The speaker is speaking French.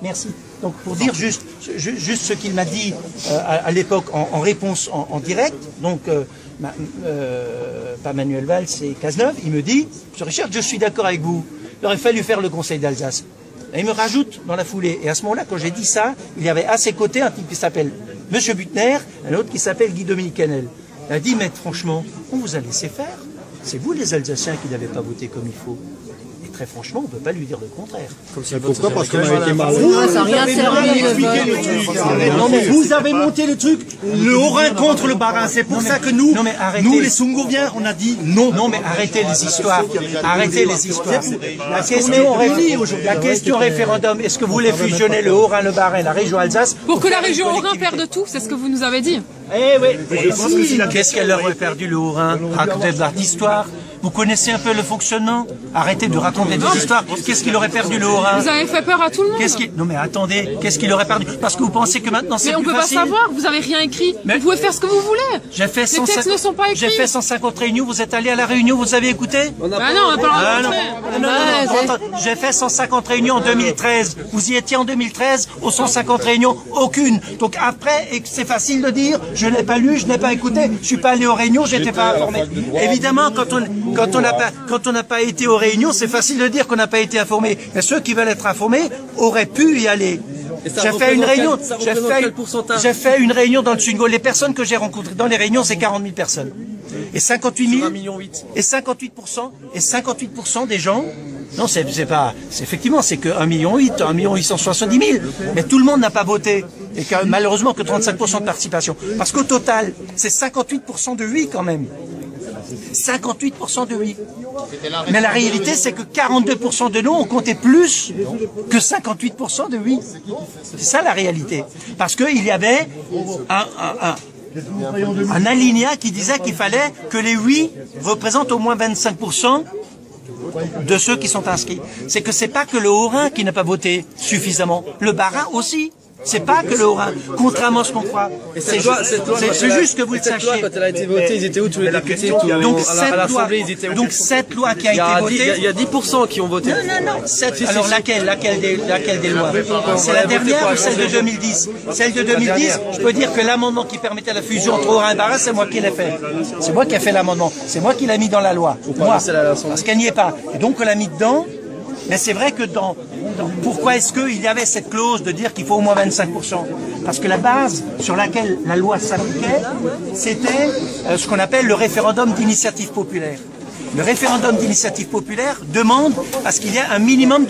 Merci. Donc pour dire juste ce qu'il m'a dit à l'époque en réponse en direct, donc pas Manuel Valls, c'est Cazeneuve, il me dit, Monsieur Richard, je suis d'accord avec vous, il aurait fallu faire le Conseil d'Alsace. Et il me rajoute dans la foulée, et à ce moment-là, quand j'ai dit ça, il y avait à ses côtés un type qui s'appelle Monsieur Buttner, un autre qui s'appelle Guy-Dominique Kennel. Il a dit, mais franchement, on vous a laissé faire. C'est vous les Alsaciens qui n'avez pas voté comme il faut. Et très franchement, on ne peut pas lui dire le contraire. Pourquoi? Parce qu'on a été mal. Ça n'a rien servi de Vous avez monté le truc, le Haut-Rhin contre le Bas-Rhin. C'est pour ça que nous les Sungoviens, on a dit non. Non, mais arrêtez les histoires. Arrêtez les histoires. La question référendum, est-ce que vous voulez fusionner le Haut-Rhin, le Bas-Rhin, la région Alsace? Pour que la région Haut-Rhin perde tout, c'est ce que vous nous avez dit. Eh oui. Qu'est-ce qu'elle aurait perdu le Haut-Rhin? Racontez de l'histoire. Vous connaissez un peu le fonctionnement? Arrêtez de raconter des histoires. Qu'est-ce qu'il aurait perdu le Haut-Rhin? Vous avez fait peur à tout le monde. Non mais attendez, qu'est-ce qu'il aurait perdu? Parce que vous pensez que maintenant c'est plus facile. Mais on peut pas savoir, vous avez rien écrit. Mais vous pouvez faire ce que vous voulez. J'ai fait Les textes ne sont pas écrits. J'ai fait 150 réunions, vous êtes allé à la réunion, vous avez écouté? On n'a pas non. J'ai fait 150 réunions en 2013. Vous y étiez en 2013 aux 150 réunions? Aucune. Donc après, c'est facile de dire, je n'ai pas lu, je n'ai pas écouté, je suis pas allé aux réunions, j'étais pas informé. Évidemment, quand on n'a pas été aux réunions, c'est facile de dire qu'on n'a pas été informé. Mais ceux qui veulent être informés auraient pu y aller. J'ai fait une réunion. J'ai fait une réunion dans le Sungo. Les personnes que j'ai rencontrées dans les réunions, c'est 40 000 personnes. Et 58 000. Et 58% des gens. Non, effectivement, c'est que 1,8 million, 1,870 000. Mais tout le monde n'a pas voté. Et malheureusement que 35% de participation. Parce qu'au total, c'est 58% de oui quand même. 58% de oui. Mais la réalité, c'est que 42% de non ont compté plus que 58% de oui. C'est ça la réalité. Parce qu'il y avait un alinéa qui disait qu'il fallait que les oui représentent au moins 25% de ceux qui sont inscrits. C'est que c'est pas que le Haut-Rhin qui n'a pas voté suffisamment. Le Bas-Rhin aussi. C'est pas que le Haut-Rhin, contrairement à ce qu'on croit. C'est juste que vous le sachiez. Quand elle a été votée, ils étaient où tous les députés? À l'Assemblée, ils étaient où? Donc cette loi qui a été votée... Il y a 10% qui ont voté. Non. Alors laquelle des lois? C'est la dernière ou celle de 2010? Celle de 2010, je peux dire que l'amendement qui permettait la fusion entre Haut-Rhin et Bas-Rhin, c'est moi qui l'ai fait. C'est moi qui ai fait l'amendement. C'est moi qui l'ai mis dans la loi. Moi, parce qu'elle n'y est pas. Et donc on l'a mis dedans. Mais c'est vrai que pourquoi est-ce qu'il y avait cette clause de dire qu'il faut au moins 25%? Parce que la base sur laquelle la loi s'appliquait, c'était ce qu'on appelle le référendum d'initiative populaire. Le référendum d'initiative populaire demande à ce qu'il y ait un minimum de